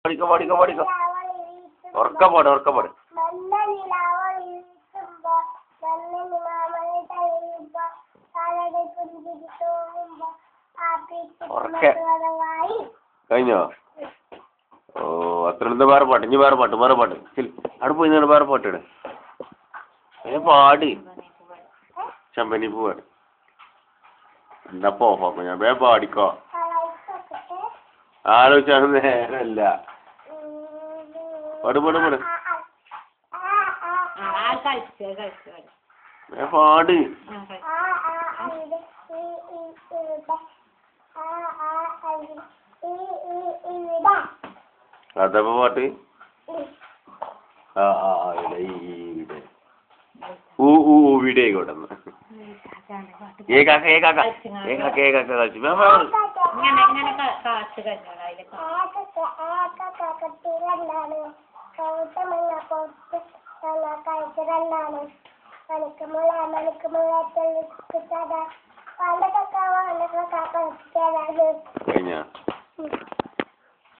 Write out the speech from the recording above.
പഠിക്കോ പഠിക്കോ പഠിക്കോ ഉറക്കപ്പാട് ഉറക്കപ്പാട് കഴിഞ്ഞോ? ഓ അത്ര എന്താ വേറെ പാട്ട് ഇനി വേറെ പാട്ട് അവിടെ പോയി വേറെ പാട്ട് ഇട പാടി ചെമ്പനി പൂവാട് എന്നപ്പോ ഞാൻ വേ പാടിക്കോ ആലോചിച്ചാണ് നേരല്ല പാട് പാട് പാട് പാട് അതപ്പോ പാട്ട് വീഡിയോ ആയിക്കോട്ടെ കളിച്ചു കഴിഞ്ഞ